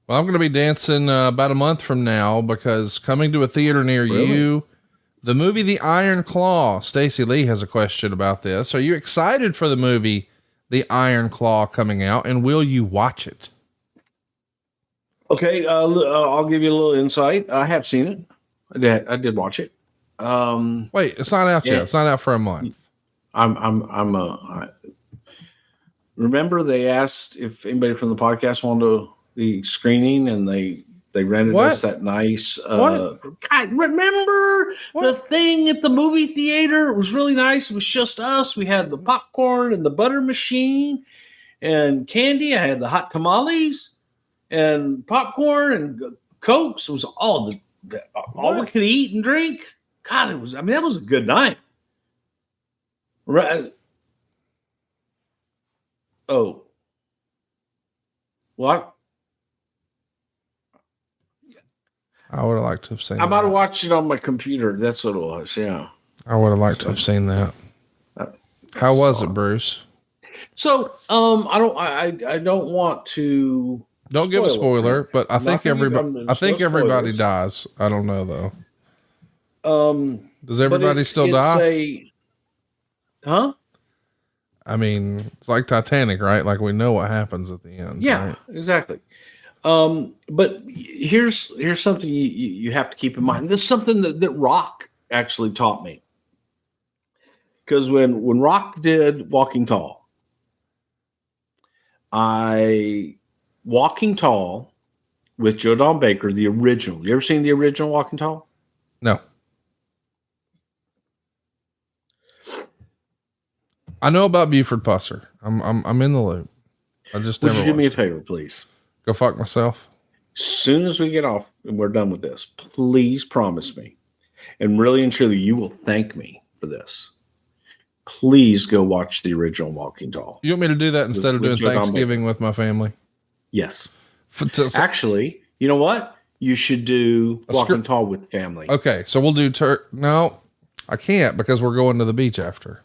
Well, I'm going to be dancing about a month from now because coming to a theater near you, the movie The Iron Claw. Stacey Lee has a question about this. Are you excited for the movie The Iron Claw coming out, and will you watch it? Okay, I'll give you a little insight. I have seen it. I did watch it. Wait, it's not out yet. It's not out for a month. Remember they asked if anybody from the podcast wanted to the screening, and they rented us that nice. God, remember the thing at the movie theater? It was really nice. It was just us. We had the popcorn and the butter machine and candy. I had the hot tamales and popcorn and Cokes. It was all all we could eat and drink. God, it was. I mean, that was a good night. Right. Oh. What? I would have liked to have seen. I might have watched it on my computer. That's what it was. Yeah. I would have liked to have seen that. How was it, Bruce? So, I don't want to. Don't give a spoiler, but I think everybody dies. I don't know though. Does everybody still die? Huh? I mean, it's like Titanic, right? Like we know what happens at the end. Yeah, right? Exactly. But here's something you have to keep in mind. This is something that Rock actually taught me. Because when Rock did Walking Tall, Walking Tall with Joe Don Baker, the original. You ever seen the original Walking Tall? No. I know about Buford Pusser. I'm in the loop. I just Would you do me a favor, please? Go fuck myself. As soon as we get off and we're done with this, please promise me, and really and truly, you will thank me for this. Please go watch the original Walking Tall. You want me to do that instead of doing Thanksgiving with my family? Yes. Actually, you know what? You should do Walking Tall with family. Okay, so we'll do no, I can't because we're going to the beach after.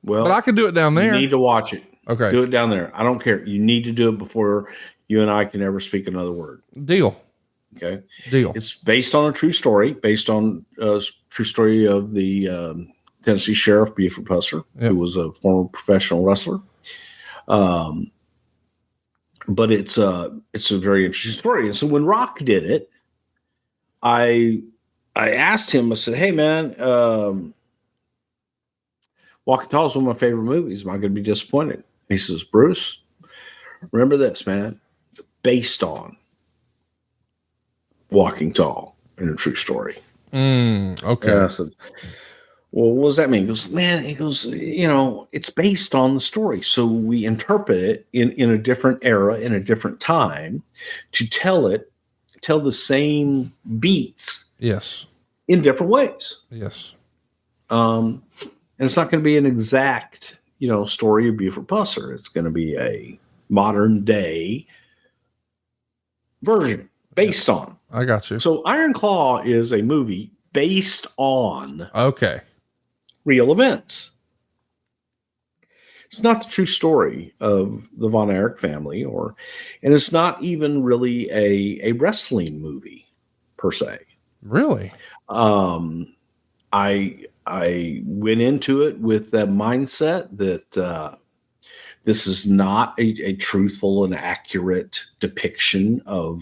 Well, but I can do it down there. You need to watch it. Okay. Do it down there. I don't care. You need to do it before you and I can ever speak another word. Deal. Okay. Deal. It's based on a true story, based on a true story of the Tennessee Sheriff Buford Pusser, who was a former professional wrestler. But it's a very interesting story. And so when Rock did it, I asked him, I said, hey man, Walking Tall is one of my favorite movies. Am I going to be disappointed? He says, Bruce, remember this, man. Based on Walking Tall and a true story. Okay. And I said, well, what does that mean? He goes, man, it's based on the story. So we interpret it in a different era, in a different time to tell the same beats. Yes. In different ways. Yes. And it's not going to be an exact, story of Buford Pusser. It's going to be a modern day version based on. I got you. So Iron Claw is a movie based on real events. It's not the true story of the Von Erich family, and it's not even really a wrestling movie per se. Really? I went into it with that mindset that this is not a truthful and accurate depiction of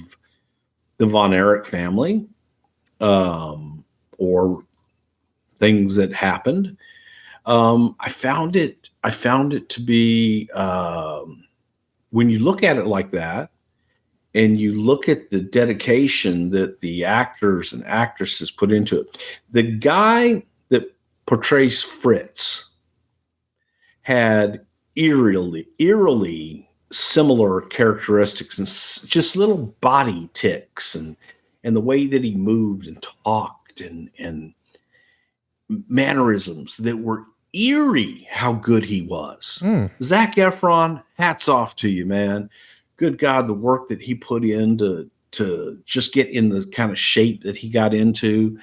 the Von Erich family or things that happened. I found it to be when you look at it like that, and you look at the dedication that the actors and actresses put into it. The guy that portrays Fritz had eerily similar characteristics and just little body tics and the way that he moved and talked and mannerisms that were eerie how good he was. Zac Efron, hats off to you, man. Good God, the work that he put in to just get in the kind of shape that he got into,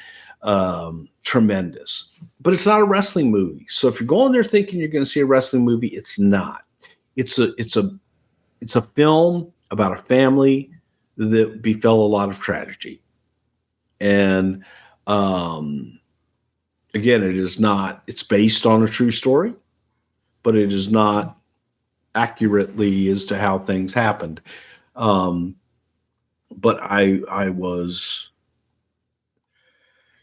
tremendous. But it's not a wrestling movie. So if you're going there thinking you're going to see a wrestling movie, it's not. It's a film about a family that befell a lot of tragedy. And again, it's based on a true story, but it is not accurately as to how things happened. But I was,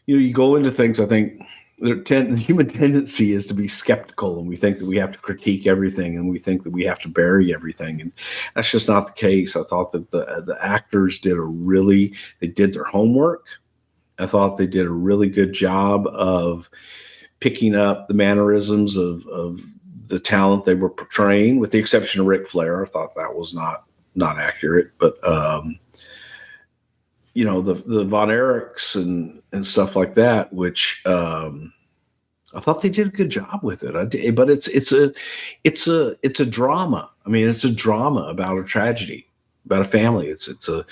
you go into things, I think the human tendency is to be skeptical, and we think that we have to critique everything, and we think that we have to bury everything. And that's just not the case. I thought that the actors they did their homework. I thought they did a really good job of picking up the mannerisms of the talent they were portraying, with the exception of Ric Flair. I thought that was not accurate, but the Von Erichs and stuff like that, which I thought they did a good job with it. But it's a drama. I mean, it's a drama about a tragedy, about a family. It's a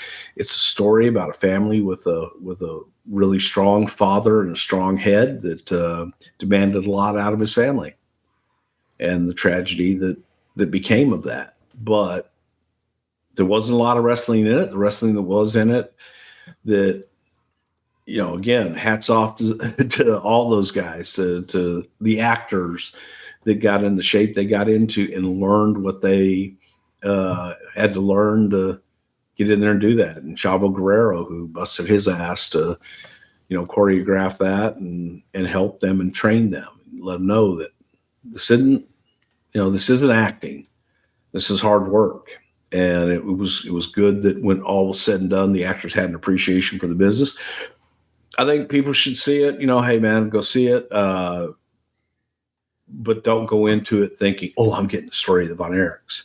story about a family with a really strong father and a strong head that demanded a lot out of his family, and the tragedy that became of that. But there wasn't a lot of wrestling in it. The wrestling that was in it, that, again, hats off to all those guys, to the actors that got in the shape they got into and learned what they had to learn to get in there and do that. And Chavo Guerrero, who busted his ass to, choreograph that and help them and train them, and let them know that this isn't acting. This is hard work. And it was good that when all was said and done, the actors had an appreciation for the business. I think people should see it. Hey man, go see it. But don't go into it thinking, oh, I'm getting the story of the Von Erichs.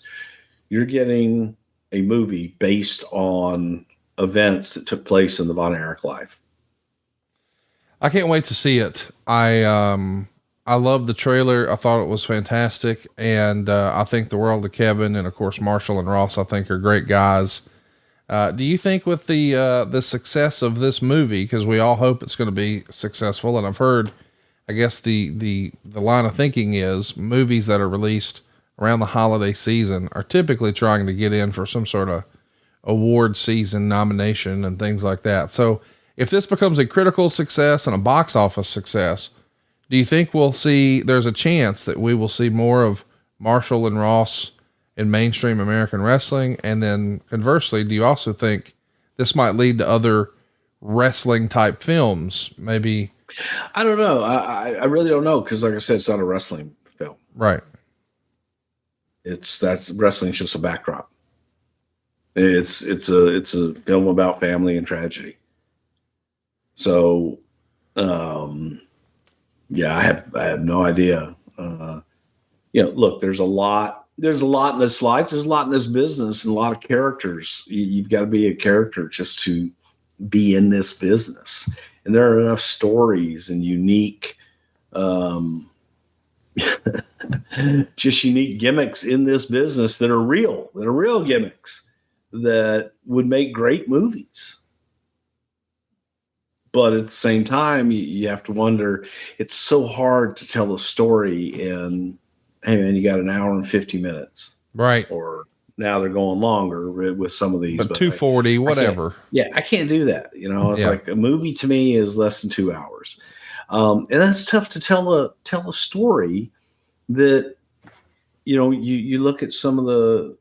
You're getting a movie based on events that took place in the Von Erich life. I can't wait to see it. I love the trailer. I thought it was fantastic. And, I think the world of Kevin, and of course, Marshall and Ross, I think are great guys. Do you think with the success of this movie, cause we all hope it's going to be successful. And I've heard, I guess the line of thinking is movies that are released around the holiday season are typically trying to get in for some sort of award season nomination and things like that. So if this becomes a critical success and a box office success, do you think there's a chance that we will see more of Marshall and Ross in mainstream American wrestling? And then conversely, do you also think this might lead to other wrestling type films? Maybe. I don't know. I really don't know. Cause like I said, it's not a wrestling film. Right. That's wrestling's just a backdrop. It's a film about family and tragedy. So, yeah, I have no idea. Look, there's a lot in this life. There's a lot in this business, and a lot of characters. You've got to be a character just to be in this business. And there are enough stories and unique, just unique gimmicks in this business that are real gimmicks that would make great movies. But at the same time, you have to wonder, it's so hard to tell a story in, hey man, you got an hour and 50 minutes. Right. Or now they're going longer with some of these. But 240, whatever. I can't do that. It's like a movie to me is less than 2 hours. And that's tough to tell a story that, you look at some of the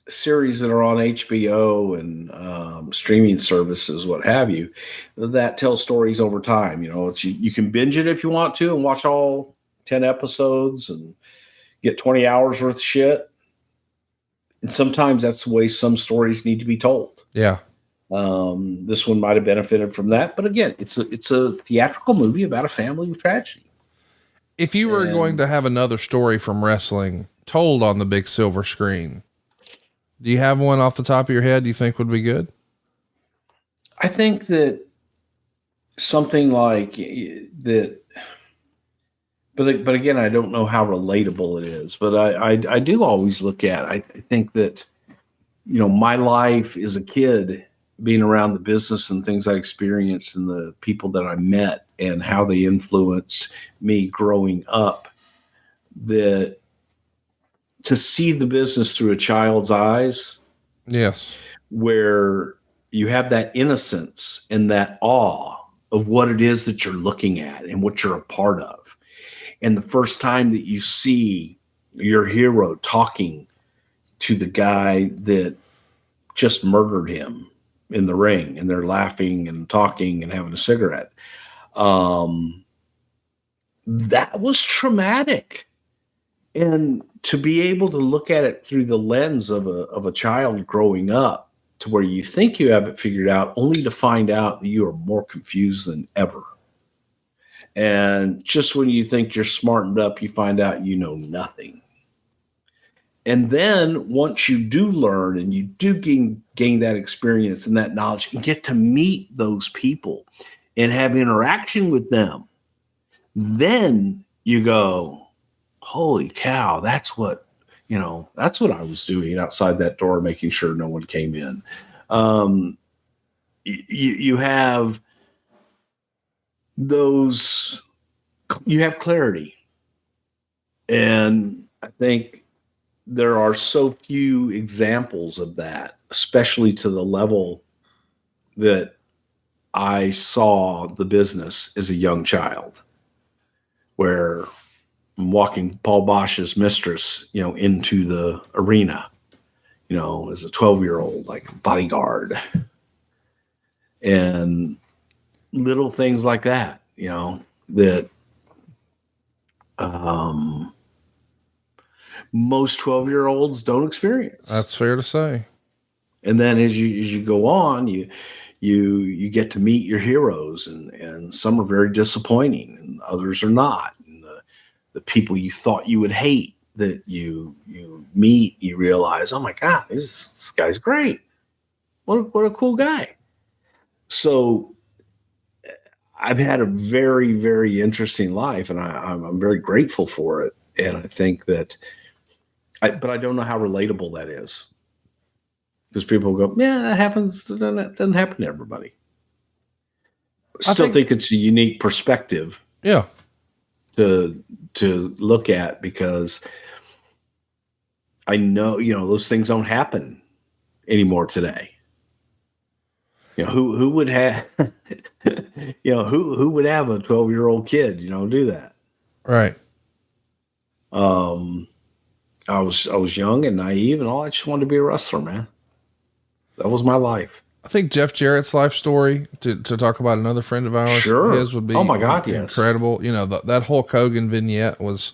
series that are on HBO and streaming services, what have you, that tell stories over time. You can binge it if you want to and watch all 10 episodes and get 20 hours worth of shit. And sometimes that's the way some stories need to be told. Yeah. This one might have benefited from that, but again, it's a theatrical movie about a family with tragedy. If you were going to have another story from wrestling told on the big silver screen, do you have one off the top of your head you think would be good? I think that something like that, but again, I don't know how relatable it is, but I do always look at, I think that, my life as a kid, being around the business and things I experienced and the people that I met and how they influenced me growing up, that to see the business through a child's eyes, yes, where you have that innocence and that awe of what it is that you're looking at and what you're a part of. And the first time that you see your hero talking to the guy that just murdered him in the ring, and they're laughing and talking and having a cigarette, that was traumatic. And to be able to look at it through the lens of a child growing up, to where you think you have it figured out, only to find out that you are more confused than ever. And just when you think you're smartened up, you find out you know nothing. And then once you do learn and you do gain that experience and that knowledge and get to meet those people and have interaction with them, then you go, holy cow, that's what I was doing outside that door, making sure no one came in. You have clarity. And I think there are so few examples of that, especially to the level that I saw the business as a young child, where I'm walking Paul Bosch's Mistress, into the arena, as a 12-year-old, like bodyguard, and little things like that, that most 12-year-olds don't experience. That's fair to say. And then as you go on, you get to meet your heroes, and some are very disappointing and others are not. And the people you thought you would hate, that you meet, you realize, oh my God, this guy's great. What a cool guy. So I've had a very, very interesting life, and I'm very grateful for it. And I think that, but I don't know how relatable that is, because people go, yeah, that happens. That doesn't happen to everybody. I think it's a unique perspective. Yeah. To look at, because I know, those things don't happen anymore today. Who would have, who would have a 12-year-old kid, do that? Right. I was young and naive and all. I just wanted to be a wrestler, man. That was my life. I think Jeff Jarrett's life story, to talk about another friend of ours, sure, his would be, oh my God, yes, incredible. That Hulk Hogan vignette was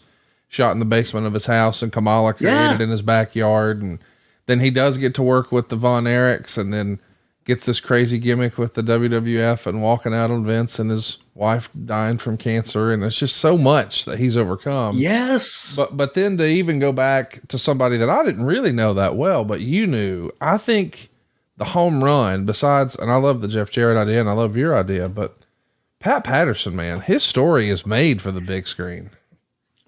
shot in the basement of his house, and Kamala created in his backyard. And then he does get to work with the Von Erichs, and then gets this crazy gimmick with the WWF and walking out on Vince and his wife dying from cancer. And it's just so much that he's overcome. Yes. But then to even go back to somebody that I didn't really know that well, but you knew, I think the home run, besides, and I love the Jeff Jarrett idea and I love your idea, but Pat Patterson, man, his story is made for the big screen.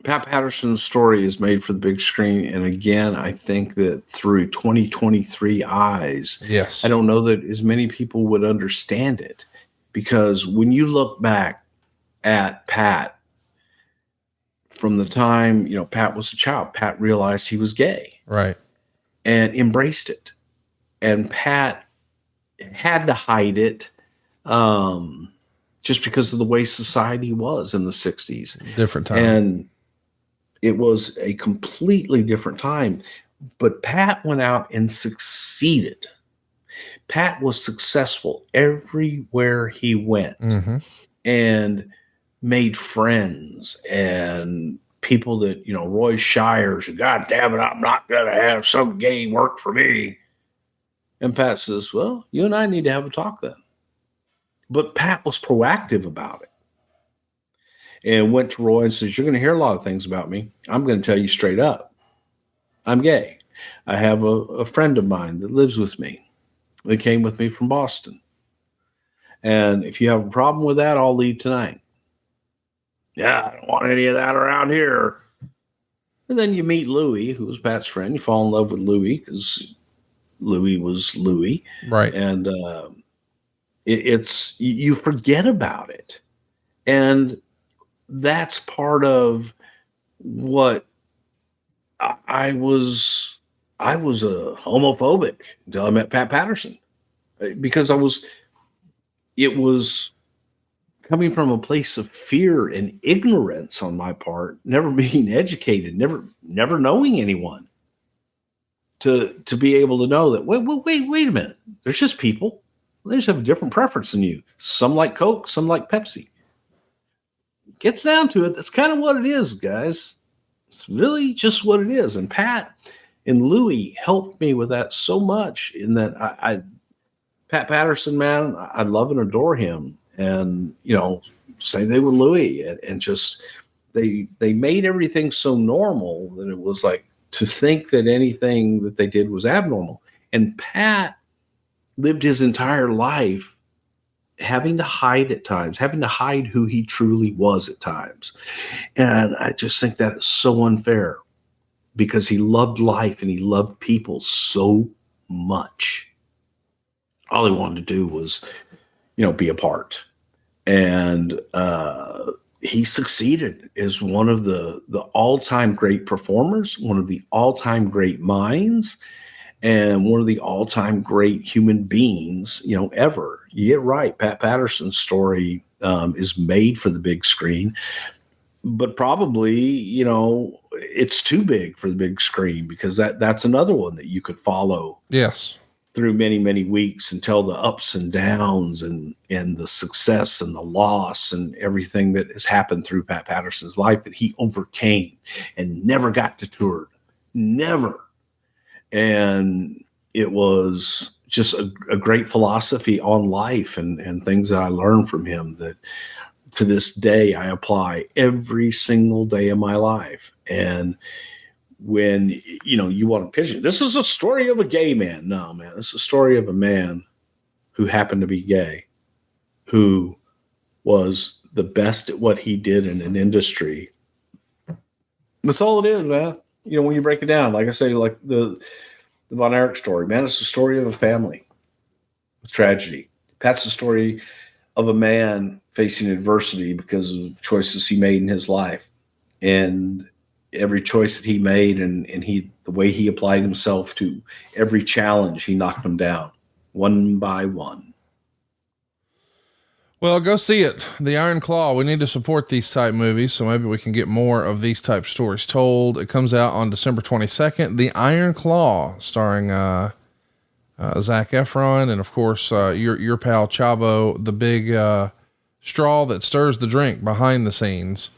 Pat Patterson's story is made for the big screen. And again, I think that through 2023 eyes, yes, I don't know that as many people would understand it, because when you look back at Pat from the time, Pat was a child, Pat realized he was gay. Right. And embraced it. And Pat had to hide it, just because of the way society was in the 60s. Different time. And it was a completely different time. But Pat went out and succeeded. Pat was successful everywhere he went, and made friends and people that, Roy Shires, God damn it, I'm not going to have some gay work for me. And Pat says, well, you and I need to have a talk then. But Pat was proactive about it. And went to Roy and says, you're going to hear a lot of things about me. I'm going to tell you straight up. I'm gay. I have a friend of mine that lives with me. They came with me from Boston. And if you have a problem with that, I'll leave tonight. Yeah, I don't want any of that around here. And then you meet Louie, who was Pat's friend. You fall in love with Louie because Louie was Louie. Right. And you forget about it. And that's part of what I was I was homophobic until I met Pat Patterson, because it was coming from a place of fear and ignorance on my part, never being educated, never knowing anyone, to be able to know that, wait a minute. There's just people. They just have a different preference than you. Some like Coke, some like Pepsi. Gets down to it. That's kind of what it is, guys. It's really just what it is. And Pat and Louie helped me with that so much, in that Pat Patterson, man, I love and adore him. And, same thing with Louie, and just, they made everything so normal that it was like, to think that anything that they did was abnormal. And Pat lived his entire life having to hide at times, having to hide who he truly was at times. And I just think that is so unfair, because he loved life and he loved people so much. All he wanted to do was, be a part. And he succeeded as one of the all-time great performers, one of the all-time great minds, and one of the all-time great human beings, ever. You get right. Pat Patterson's story is made for the big screen, but probably, it's too big for the big screen, because that's another one that you could follow. Yes. Through many, many weeks, and tell the ups and downs, and the success and the loss and everything that has happened through Pat Patterson's life that he overcame and never got to tour. Never. And it was just a great philosophy on life, and things that I learned from him that to this day I apply every single day of my life. And when, you want to picture, this is a story of a gay man. No, man, this is a story of a man who happened to be gay, who was the best at what he did in an industry. That's all it is, man. When you break it down, like I say, like the Von Erich story, man, it's the story of a family with tragedy. That's the story of a man facing adversity because of choices he made in his life. And every choice that he made, and the way he applied himself to every challenge, he knocked them down one by one. Well, go see it. The Iron Claw. We need to support these type movies, so maybe we can get more of these type stories told. It comes out on December 22nd. The Iron Claw, starring Zac Efron, and of course your pal Chavo, the big straw that stirs the drink behind the scenes.